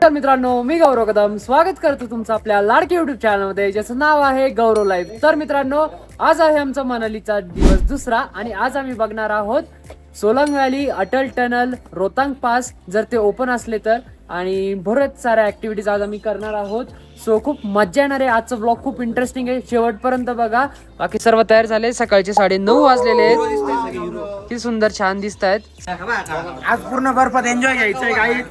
तर मित्रांनो, मी गौरव कदम स्वागत करतो तुमचं आपल्या लाडकी युट्यूब चॅनलमध्ये, ज्याचं नाव आहे गौरव लाईव्ह। तर मित्रांनो, आज आहे आमचा मनालीचा दिवस दुसरा आणि आज आम्ही बघणार आहोत Solang valley, Atal tunnel, Rohtang pass जर ते ओपन असले तर, आणि बरेच साऱ्या ऍक्टिव्हिटीज आज आम्ही करणार आहोत। सो खूप मजा येणार आहे। आजचा व्लॉग खूप इंटरेस्टिंग आहे, शेवटपर्यंत बघा। बाकी सर्व तयार झाले, सकाळचे 9:30 वाजलेले आहेत। किती सुंदर छान दिसत आहेत। आज पूर्ण बर्फात एन्जॉय घ्यायचंय गाईड।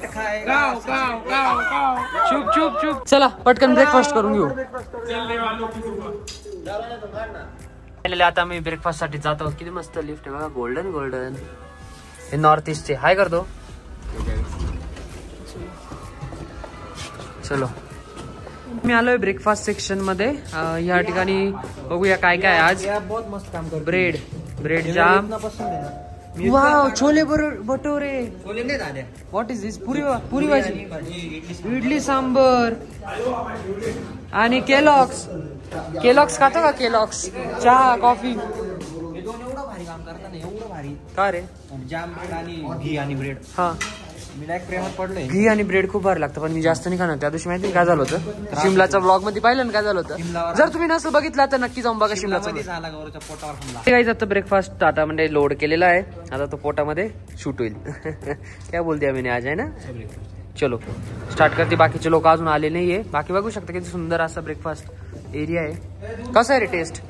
चुप चुप चुप, चला पटकन ब्रेकफास्ट करून घेऊ। आता मी ब्रेकफास्ट साठी जातो। किती मस्त लिफ्ट आहे बघा, गोल्डन गोल्डन। हे नॉर्थ ईस्ट चे हाय करतो। चलो, मी आलोय ब्रेकफास्ट सेक्शन मध्ये। या ठिकाणी बघूया काय काय आज। बहुत मस्त काम करतो। ब्रेड जाम, वाव, छोले भटोरे, छोले नाही दादा, व्हॉट इज दिस? पुरी भाजी, इडली सांबर आणि केलॉक्स खातो का? केलॉक्स, चहा, कॉफी। हे दोन एवढं भारी काम करतात ना, एवढं भारी। का रे? जाम ब्रेड आणि घी आणि ब्रेड। हा, मी लाईक प्रेमात पडलोय। घी आणि ब्रेड खूप भारी लागतं, पण मी जास्त नाही खाणार। त्या दिवशी माहिती काय झालं होतं, शिमलाच्या ब्लॉग मध्ये पाहिलं ना काय झालं होतं? जर तुम्ही नसं बघितलं तर नक्की जाऊन बघा शिमलाचा। झाला गौरवच्या पोटावर हमला। काही आता ब्रेकफास्ट आता म्हणजे लोड केलेला आहे, आता तो पोटामध्ये शूट होईल। काय बोलते आम्ही आज, आहे ना? चलो स्टार्ट करते। बाकीचे लोक अजून आले नाहीये। बाकी बघू शकता किती सुंदर असा ब्रेकफास्ट एरिया आहे। कसं आहे रे टेस्ट?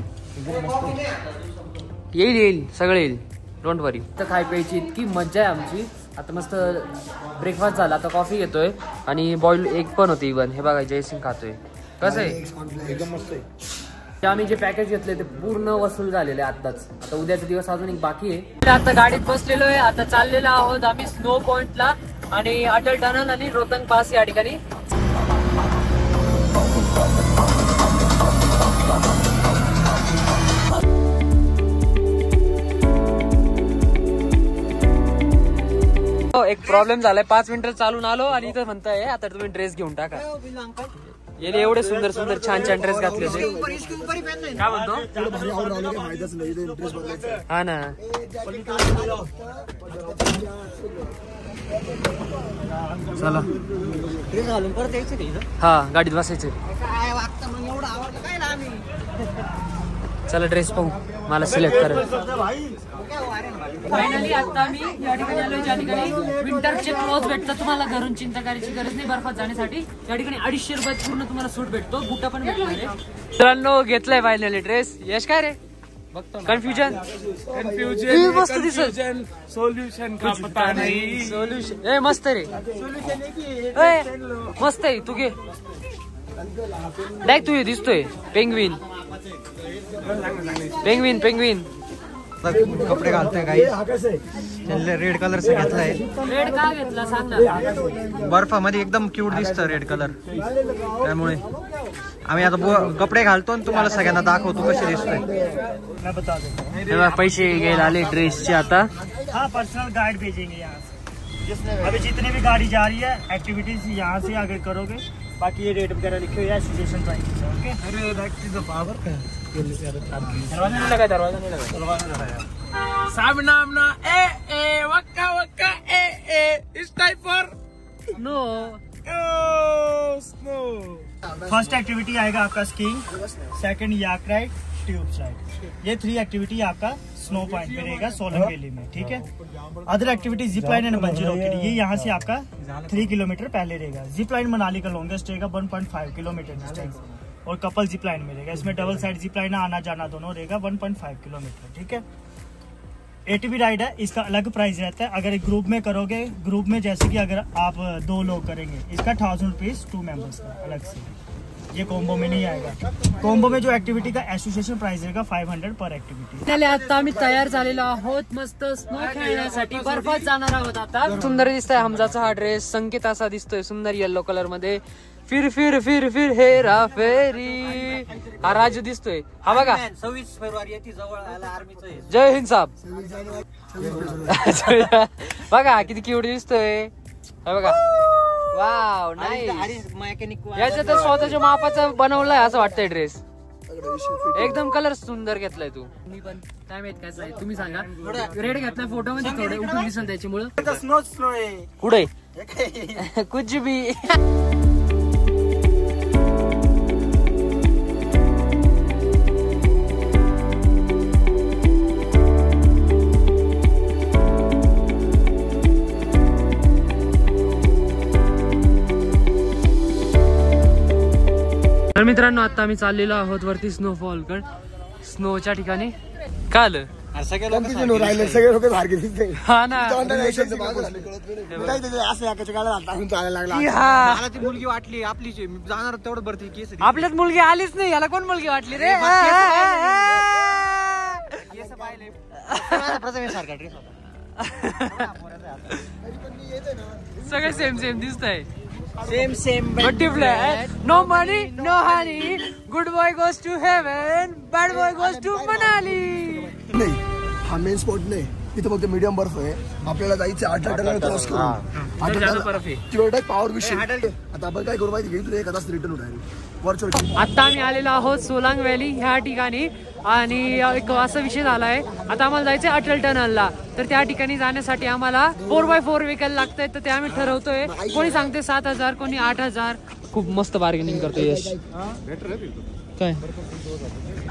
येईल सगळं येईल, डोंट वरी। तर खाय प्यायची इतकी मजा आहे आमची। आता मस्त ब्रेकफास्ट झाला, आता कॉफी घेतोय आणि बॉइल एग पण होती इव्हन। हे बघा, जयसिंग खातोय। कसं आहे? एकदम मस्त आहे। आम्ही जे पॅकेज घेतले ते पूर्ण वसूल झालेले आताच। आता उद्याचा दिवस अजून एक बाकी आहे। आता गाडीत बसलेलो आहे, आता चाललेलो आहोत आम्ही स्नो पॉइंटला आणि अटल टनल आणि रोहतांग पास या ठिकाणी। एक प्रॉब्लेम झालाय, 5 मिनिटं चालून आलो आणि इथं म्हणताय आता तुम्ही ड्रेस घेऊन टाका। याने एवढे सुंदर सुंदर छान छान ड्रेस घातले होते। काय म्हणतो? हा ना, चला घालून परत यायचं। हा, गाडीत बसायचं। चला ड्रेस पाहू, मला सिलेक्ट करेल। फायनली आता मी या ठिकाणी आलोय ज्या ठिकाणी विंटरचे क्लोथ भेटतात। तुम्हाला घरून चिंता करायची गरज नाही बर्फात जाण्यासाठी। या ठिकाणी 250 रुपयात पूर्ण तुम्हाला सूट भेटतो, बुटा पण भेटणार आहे। मित्रांनो, घेतलाय फायनली ड्रेस। यश काय रे? कन्फ्युजन मस्त दिसत। सोल्युशन का पता नहीं। सोल्युशन मस्त रे, मस्त आहे। तू घे डायरेक्ट, तू दिसतोय पेंग्विन। कपडे घालतोय काही रेड कलर से घेतलाय। रेड का घेतला सांग ना? बर्फामध्ये एकदम क्यूट दिसतं रेड कलर, त्यामुळे आम्ही आता कपडे घालतो आणि तुम्हाला सगळ्यांना दाखवतो कसे दिसतोय। तेव्हा पैसे घ्यायला आले ड्रेसचे आता। हाँ, पर्सनल गाइड भेजेंगे यहाँ से। अभी जितनी भी गाड़ी जा रही है, एक्टिविटीज यहाँ से आगे करोगे। बाकी ये रेट वगैरह लिखे हुए हैं, एसोसिएशन प्राइस। ओके, दरवाजा नहीं लगा। सामना ए वक्का ए it's time for no snow. First activity आएगा आपका skiing, second yak ride, tube slide. ये 3 एक्टिविटी आपका स्नो पॉइंट पे रहेगा सोलंग वैली में, ठीक है। Other activity jeep line end bungee rocket, ये यहाँ से आपका 3 किलोमीटर पहले रहेगा। जिप लाइन मनाली का लॉन्गेस्ट रहेगा, 1.5 किलोमीटर डिस्टेंस, और कपल जिप लाइन में रहेगा। इसमें डबल साइड जिप लाइन आना जाना दोनों रहेगा, 1.5 किलोमीटर, ठीक है। ATV राइड है, इसका अलग प्राइस रहता है। अगर एक ग्रुप में करोगे, ग्रुप में जैसे कि अगर आप 2 लोग करेंगे, इसका 1000 रुपीज 2 मेंबर्स का अलग से। ये कॉम्बो में नहीं आएगा। कॉम्बो में जो एक्टिविटी का एसोसिएशन प्राइस रहेगा 500 पर एक्टिविटी। आता आम्ही तयार झालेलो आहोत मस्त स्नो खेळण्यासाठी, बर्फात जाणार आहोत आता। सुंदर दिसतोय हमजाचा हा ड्रेस, संकेत असा दिसतोय सुंदर येलो कलर मध्ये। फिर फिर फिर फिर हेरा फेरी, हा राजू दिसतोय। हा बघा, 26 फेब्रुवारी येते जवळ आला आर्मीचं। जय हिंद साहेब। बघा किती क्यूट दिसतोय, हा बघा। Wow, nice. याचं तर स्वतःच्या मापाचं बनवलंय असं वाटतंय ड्रेस। एकदम कलर सुंदर घेतलाय तू. मी पण काय माहित काय आहे तुम्ही सांगा. रेड घेतलाय फोटो मध्ये थोडे उठून दिसन त्याच्यामुळे. स्नो आहे कुठे कुछ भी. तर मित्रांनो आता आम्ही चाललेलो आहोत वरती स्नोफॉल कड, स्नोच्या ठिकाणी. काय आलं सगळे लोक सारखे दिसते. हा ना. मला ती मुलगी वाटली आपलीच आहे. मी जाणार तेवढं भरती केस. आपल्यात मुलगी आलीच नाही. याला कोण मुलगी वाटली रे? सारखा ड्रेस सगळे सेम सेम दिसतंय. Same no money no honey, good boy goes to heaven, bad boy goes to Manali. नाही हा मेन स्पॉट नाही, इथं फक्त मीडियम बर्फ आहे. आपल्याला जायचं 8 टनल क्रॉस करून पॉवर विषय. आता आपण काय करू माहिती घेऊ, तुला 1 तास रिटर्न होणार. आता आम्ही आलेलो आहोत सोलांग व्हॅली ह्या ठिकाणी आणि एक असा विषय झाला आहे. आता आम्हाला जायचं अटल टनलला. तर त्या ठिकाणी जाण्यासाठी आम्हाला 4x4 व्हेकल लागतंय. तर ते आम्ही ठरवतोय. कोणी सांगते 7,000, कोणी 8,000. खूप मस्त बार्गेनिंग करतोय यश. काय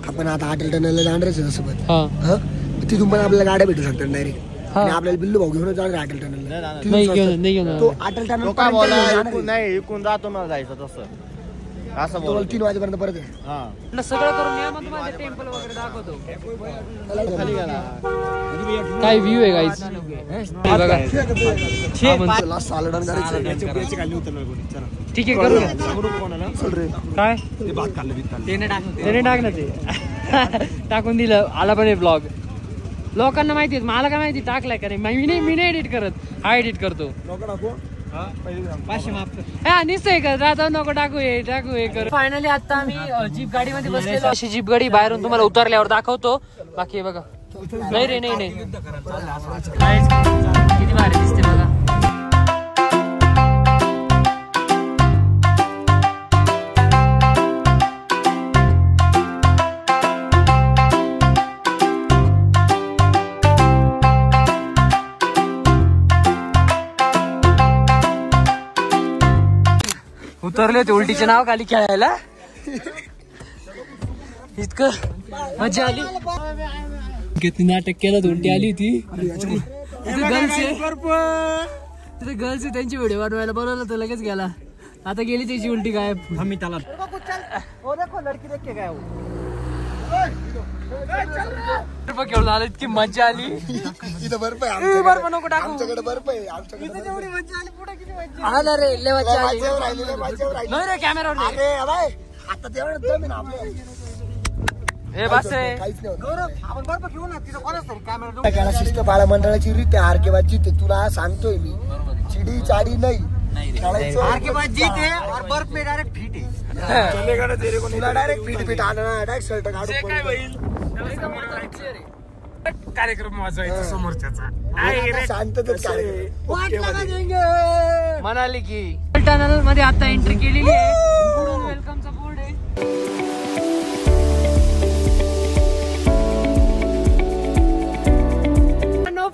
आपण आता अटल टनलला जाणारच आहे सोबत. हा तिथून पण आपल्याला गाड्या भेटू शकतात डायरेक्ट. आणि आपल्याला बिल्लू भाऊ घेऊन जाणार अटल टनलला. नाही घेऊन तो अटल टनल नाही इकून जातो मला जायचं तसं असं बोल. 3 वाजेपर्यंत परत आहे. सगळं करून या. मग तुम्हाला टेम्पल वगैरे दाखवतो. काय व्ह्यू आहे गाईस बघा. ठीक आहे करू. काय त्याने टाकलं ते टाकून दिलं. आला पण ब्लॉग. लोकांना माहिती आहे. मला काय माहिती टाकलाय का नाही. मी नाही एडिट करत. हा एडिट करतो. निश्चय कर राहता नको टाकू हे कर. फायनली आता आम्ही जीप गाडी मध्ये बसलेलो. अशी जीप गाडी बाहेरून तुम्हाला उतरल्यावर दाखवतो. बाकी बघा. नाही रे नाही किती भारी दिसते बघा. उतरले ते उलटीचे नाव खाली खेळायला. इतकं मजा आली. किती नाटक केलं. उलटी आली ती. तिथे गर्ल्स आहे त्यांची व्हिडिओ बनवायला बोलवलं तर लगेच गेला. आता गेली त्याची उलटी काय. आम्ही त्याला खेळून आलो. इतकी मजा आली. इथं बर्फ बर्फ नको टाकू. आमच्याकडे बर्फ आहे. आमच्याकडे नाही रे कॅमेरावर आता तेवढं हे बस रे. शिस्त पाळा मंडळाची रीत आहे. आरकेबाजी ते तुला सांगतोय मी. चिडी चाडी नाही. बर्फ में डायरेक्ट फिट तुला डायरेक्ट पीठ आणा. डायरेक्ट शर्ट काढून कार्यक्रम वाजवायचा समोरच्याचा. म्हणाली की टनल मध्ये आता एंट्री केलेली आहे. वेलकमचा बोर्ड आहे.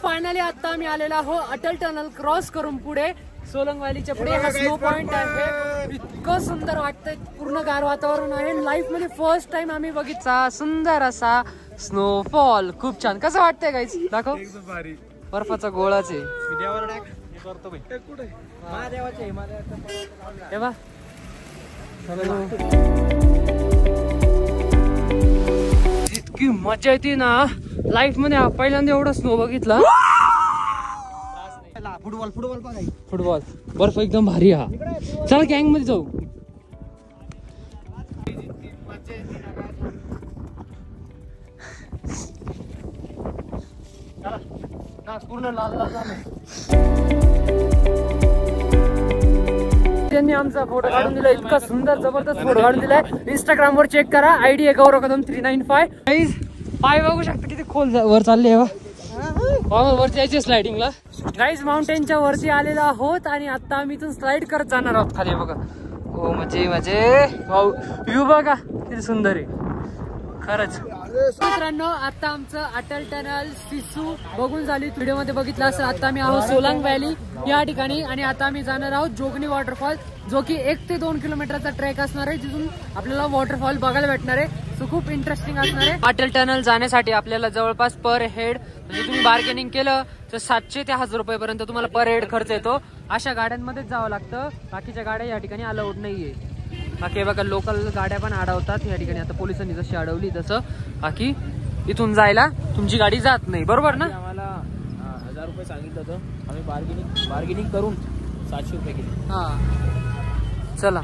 फायनली आता आम्ही आलेलो आहोत अटल टनल क्रॉस करून पुढे सोलंग व्हॅलीच्या पुढे हा स्नो पॉइंट आहे. इतकं सुंदर वाटतंय. पूर्ण गार वातावरण आहे. लाईफ मध्ये फर्स्ट टाइम आम्ही बघितला सुंदर असा स्नोफॉल. खूप छान. कसं वाटतंय गाईस दाखव. बर्फाचा गोळाच आहे. इतकी मजा येते ना लाईफ मध्ये. पहिल्यांदा एवढा स्नो बघितला. फुटबॉल बर्फ एकदम भारी. हा चल गँग मध्ये जाऊ. पूर्ण लाल त्यांनी आमचा फोटो काढून दिला. इतका सुंदर जबरदस्त फोटो काढून दिलाय. इंस्टाग्राम वर चेक करा. आयडी आहे गौरव कदम 395. पाय बघू शकता किती खोल वर चालले. वरती यायचे स्लायडिंगला. गाईज माउंटेनच्या वरती आलेलो आहोत आणि आता आम्ही इथून स्लाइड करत जाणार आहोत खाली. बघा हो मजे व्ह्यू बघा किती सुंदर आहे. खरंच. मित्रांनो आता आमचं अटल टनल सिसू बघून झाली. व्हिडिओ मध्ये बघितलं असं आता आम्ही आहोत सोलांग व्हॅली या ठिकाणी आणि आता आम्ही जाणार आहोत जोगनी वॉटरफॉल, जो की 1 ते 2 किलोमीटरचा ट्रेक असणार आहे, जिथून आपल्याला वॉटरफॉल बघायला भेटणार आहे. सो खूप इंटरेस्टिंग असणार आहे. अटल टनल जाण्यासाठी आपल्याला जवळपास पर हेड म्हणजे तुम्ही बार्गेनिंग केलं तर 700 ते 1000 रुपयापर्यंत तुम्हाला पर हेड खर्च येतो. अशा गाड्यांमध्येच जावं लागतं, बाकीच्या गाड्या या ठिकाणी अलाउड नाहीये. बाकी बघा लोकल गाड्या पण अडवतात या ठिकाणी. आता पोलिसांनी जशी अडवली तसं बाकी इथून जायला तुमची गाडी जात नाही, बरोबर ना. आम्हाला 1000 रुपये सांगितलं होतं, आम्ही बार्गेनिंग करून 700 रुपये केले. हा चला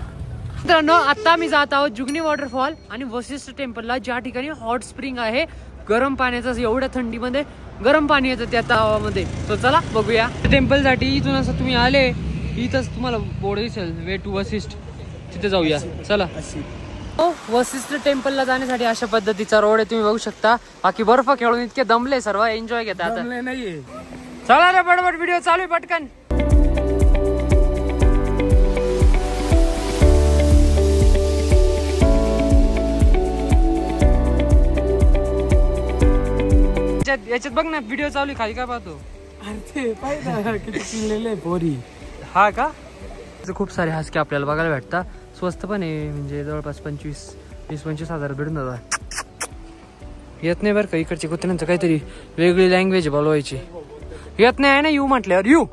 मित्रांनो आता आम्ही जात आहोत जुगनी वॉटरफॉल आणि वशिष्ठ टेम्पलला, ज्या ठिकाणी हॉट स्प्रिंग आहे. गरम पाण्याचं, एवढ्या थंडीमध्ये गरम पाणी येतं त्या तवामध्ये. तो चला बघूया. टेम्पल साठी इथून असं तुम्ही आले इथंच तुम्हाला बोर्ड दिसेल वे टू वशिष्ठ, तिथे जाऊया चला. वशिष्ठ टेम्पलला जाण्यासाठी अशा पद्धतीचा रोड आहे, तुम्ही बघू शकता. बाकी बर्फ खेळून इतके दमले सर्व, एन्जॉय घेतात. चला रे बडबड, व्हिडिओ चालू आहे पटकन. याच्यात बघ ना व्हिडिओ चालू खाली काय पाहतो. पोरी हा का. खूप सारे हासके आपल्याला बघायला भेटतात. स्वस्त पण आहे, म्हणजे जवळपास 20-25 हजार भेटून जातात. येत नाही बरं का इकडचे कुत्र्यांचं काहीतरी वेगळी लँग्वेज बोलवायची. येत नाही आहे ना यू म्हटल्यावर. यू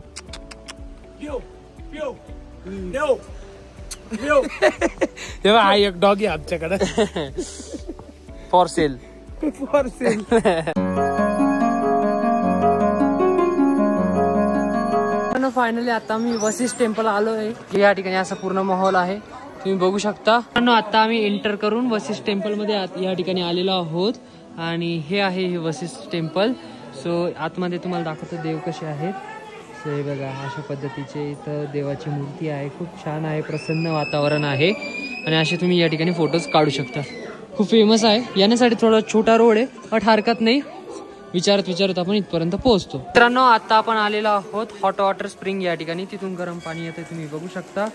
तेव्हा हा एक डॉग आहे आमच्याकडे. For sale. फायनली आता मी वशिष्ठ टेम्पल आलो आहे. या ठिकाणी असा पूर्ण माहोल आहे, तुम्ही बघू शकता. आता आम्ही एंटर करून वशिष्ठ टेम्पल मध्ये या ठिकाणी आलेलो आहोत आणि हे आहे हे वशिष्ठ टेम्पल. सो आतमध्ये तुम्हाला दाखवतो देव कसे आहेत. सो हे बघा अशा पद्धतीचे इथं देवाची मूर्ती आहे, खूप छान आहे, प्रसन्न वातावरण आहे आणि असे तुम्ही या ठिकाणी फोटोज काढू शकता. खूप फेमस आहे. येण्यासाठी थोडा छोटा रोड आहे, बट हरकत नाही, विचारत आपण इथपर्यंत पोहोचतो. मित्रांनो आता आपण आलेलो आहोत हॉट वॉटर स्प्रिंग या ठिकाणी. तिथून गरम पाणी येतं, तुम्ही बघू शकता.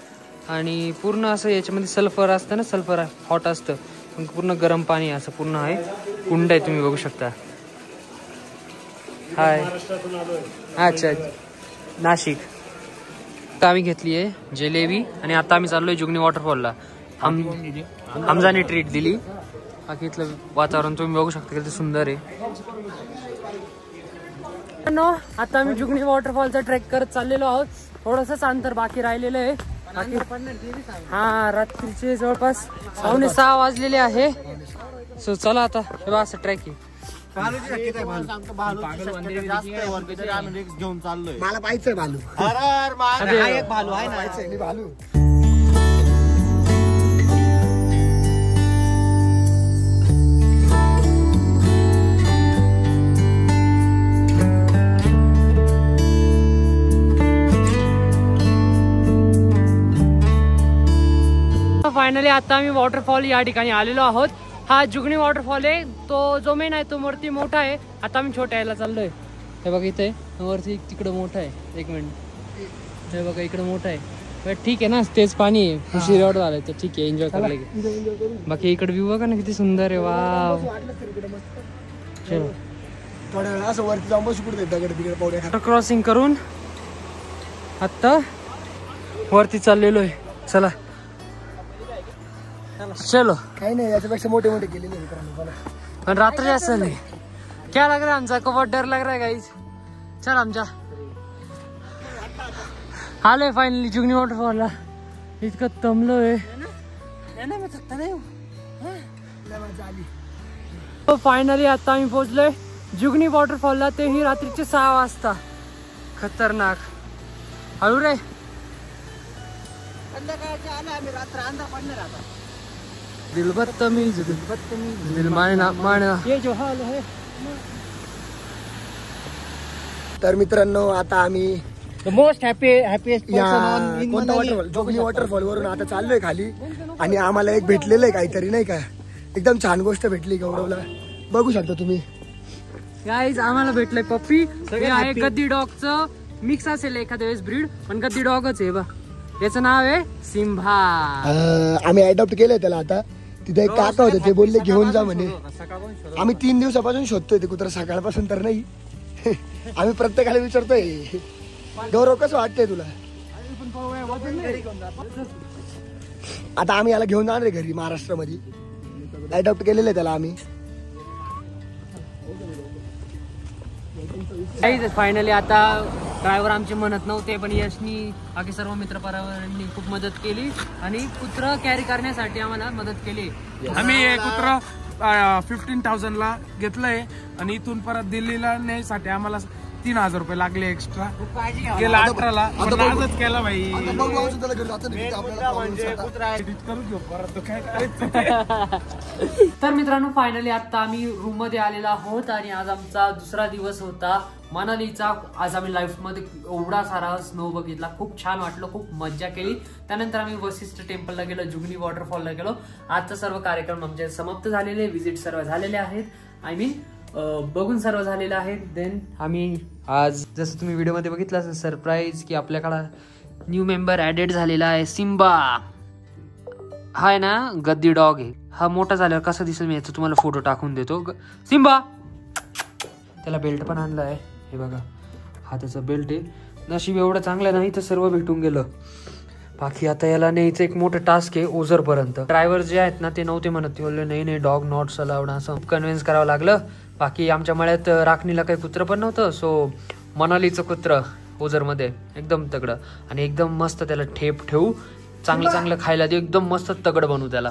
आणि पूर्ण असं याच्यामध्ये सल्फर असतं ना, सल्फर हॉट असतं, पूर्ण गरम पाणी असं पूर्ण आहे. कुंड आहे, तुम्ही बघू शकता. हाय, अच्छा नाशिक. आता आम्ही घेतली आहे जिलेबी आणि आता आम्ही चाललोय जुगनी वॉटरफॉलला. हमजाने ट्रीट दिली. बाकी इथलं वातावरण तुम्ही बघू शकता किती सुंदर आहे. आता आम्ही जुगनी वॉटरफॉलचा ट्रेक करत चाललेलो आहोत. थोडंसंच अंतर बाकी राहिलेलं आहे. हा रात्रीचे जवळपास 5:45 वाजलेले आहे. सो चला आता हे बघा असं ट्रेक आहे. घेऊन चाललोय, मला पाहिजे भालू. भालू आहे ना, भालू. फायनली आता आम्ही वॉटरफॉल या ठिकाणी आलेलो आहोत. हा जुगनी वॉटरफॉल आहे, तो जो मेन आहे तो वरती मोठा आहे. आता आम्ही छोट्या यायला चाललोय. हे बघा इथे वरती तिकडं मोठं आहे. एक मिनिट, हे बघा इकडं मोठं आहे. ठीक आहे ना, तेच पाणी आहे. उशिरावर झालंय तर ठीक आहे, एन्जॉय करायला. बाकी इकडे व्ह्यू बघा ना किती सुंदर आहे. वाव. चलो थोड्या वेळा असं वरती जाऊन बसू कुठे क्रॉसिंग करून आता वरती चाललेलो आहे. चला चलो. काही नाही, याच्यापेक्षा मोठे मोठे केलेले पण रात्री असं नाही. क्या लग रहा है हमचा को बहुत डर लग रहा है गाइस. चल आमच्या आलोय फायनली जुगनी वॉटरफॉलला. इतकं दमलोय. फायनली आता आम्ही पोहोचलोय जुगनी वॉटरफॉलला, तेही रात्रीचे 6 वाजता. खतरनाक. हळू रे. दिल बदतमीज, दिल मारना. ये जो हाल है. तर मित्रांनो आता आम्ही मोस्ट हॅपीएस्ट जोगनी वॉटरफॉल वरून आता चाललोय खाली आणि आम्हाला एक भेटलेलं आहे काहीतरी, नाही का, एकदम छान गोष्ट भेटली गौरवला. बघू शकता तुम्ही गाईज. आम्हाला भेटलंय पप्पी. हे आहे गद्दी डॉगचं मिक्स असेल एखाद्या वेळेस ब्रीड, पण गद्दी डॉगच आहे बा. याचं नाव आहे सिम्बा. आम्ही अडॉप्ट केलंय त्याला आता तिथे एक काका होते ते बोलले घेऊन जा म्हणे. आम्ही 3 दिवसापासून शोधतोय ते कुत्रा, सकाळपासून तर नाही. आम्ही प्रत्येकाला विचारतोय. गौरव कसं वाटतंय तुला? आता आम्ही याला घेऊन जाणार आहे घरी महाराष्ट्रामध्ये. अडॉप्ट केलेलं आहे त्याला आम्ही. फायनली आता ड्रायव्हर आमचे म्हणत नव्हते पण यशनी बाकी सर्व मित्रपरिवारांनी खूप मदत केली आणि कुत्रा कॅरी करण्यासाठी आम्हाला मदत केली. आम्ही हे कुत्रा 15,000 घेतलंय आणि इथून परत दिल्लीला न्यायसाठी आम्हाला 3,000 रुपये लागले एक्स्ट्रा. गेला 18ला आजच केला भाई. तर मित्रांनो फायनली आता आम्ही रूम मध्ये आलेलो आहोत आणि आज आमचा दुसरा दिवस होता मनालीचा. आज आम्ही लाईफ मध्ये एवढा सारा स्नो बघितला, खूप छान वाटलं, खूप मज्जा केली. त्यानंतर आम्ही वशिष्ठ टेम्पलला गेलो, जुगनी वॉटरफॉलला गेलो. आजचा सर्व कार्यक्रम आमचे समाप्त झालेले, विजिट सर्व झालेले आहेत, आय मीन बघून सर्व झालेलं आहे. देन आम्ही आज जसं तुम्ही व्हिडिओमध्ये बघितलं असेल सरप्राईज की आपल्याकडं न्यू मेंबर ऍडेड झालेला आहे, सिम्बा. हा आहे ना गद्दी डॉग आहे. हा मोठा झाल्यावर कसं दिसेल मी याचा तुम्हाला फोटो टाकून देतो. सिम्बा त्याला बेल्ट पण आणला आहे, हे बघा हा त्याचा बेल्ट आहे. नशीब एवढं चांगलं नाही तर सर्व भेटून गेलं. बाकी आता याला न्यायचं एक मोठं टास्क आहे ओझरपर्यंत. ड्रायव्हर जे आहेत ना ते नव्हते म्हणत, ते बोलले नाही डॉग नॉट अलाउड, असं कन्व्हिन्स करावं लागलं. बाकी आमच्या मळ्यात राखणीला काही कुत्रं पण नव्हतं, सो मनालीचं कुत्रं ओझरमध्ये एकदम तगडं आणि एकदम मस्त त्याला ठेप ठेवू, चांगलं चांगलं खायला देऊ, एकदम मस्त तगड बनवू त्याला.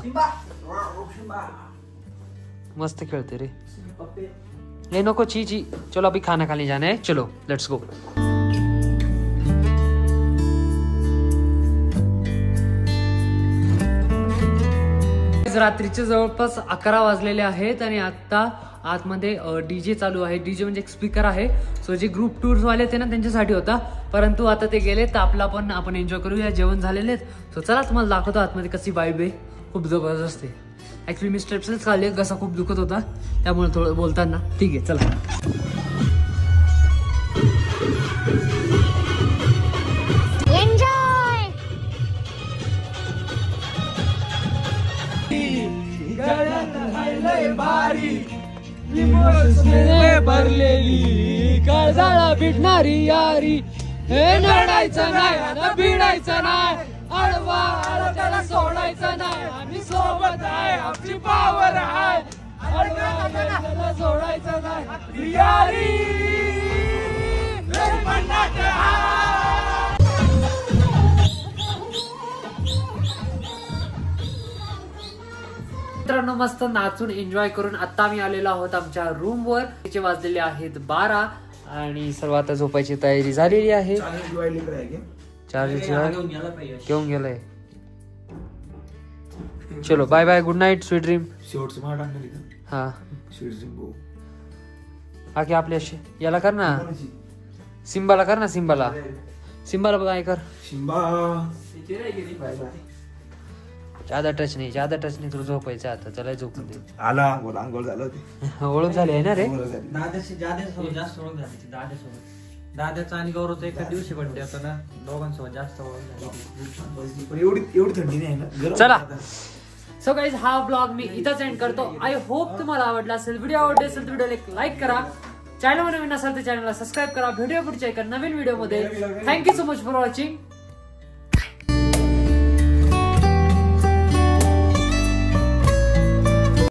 मस्त खेळते रे. नहीं नको ची ची. चलो अभी खाना खाने जाना है, चलो लेट्स गो. रात्रीचे जवळपास 11 वाजलेले आहेत आणि आता आतमध्ये डीजे चालू आहे. डीजे म्हणजे एक स्पीकर आहे, सो जे ग्रुप टूर्स वाले ते ना त्यांच्यासाठी होता, परंतु आता ते गेले तर आपला पण आपण एन्जॉय करूया. जेवण झालेले आहेत, सो चला तुम्हाला दाखवतो आतमध्ये कशी वाईब आहे. खूप जबरदस्त आहे. ऍक्च्युली मी स्टेप्सच खाल्ले, घसा खूप दुखत होता त्यामुळे थोडं बोलताना. ठीक आहे चला. भरलेली काळजाला भिडणारी यारी, हे नडायचं नाही भिडायचं नाही, अडवा त्याला सोडायचं नाही. आम्ही सोबत आहे, आमची पावर आहे, त्याला सोडायचं नाही यारी. मित्रांनो मस्त नाचून एन्जॉय करून आता आम्ही आलेलो आहोत आमच्या रूम वर. तिचे वाजलेले आहेत 12 आणि सर्व आता झोपायची तयारी झालेली आहे. घेऊन गेलाय. चलो bye bye, good night, sweet dream. हा बाकी आपल्या याला कर ना, सिम्बाला कर ना, सिम्बाला बाय कर. ज्यादा टच नाही तुला झोपायचं आता. चला झोपून दे. आला अंघोळ झालं होते. ओळख झाली आहे ना रे. दाद्यासोबत जास्त ओळख झाली. दाद्याचा आणि गौरवचा एका दिवशी बड्डे होता ना, दोघांसोबत जास्त ओळख झाली. एवढी थंडी नाही ना. चला सो गाईज हा ब्लॉग मी इथंच एंड करतो. आय होप तुम्हाला आवडला असेल. व्हिडिओ आवडले असेल तर व्हिडिओला एक लाईक करा. चॅनलवर नवीन असेल तर चॅनलला सबस्क्राईब करा. भेटूया पुढच्या एका नवीन व्हिडिओ मध्ये. Thank you so much for watching.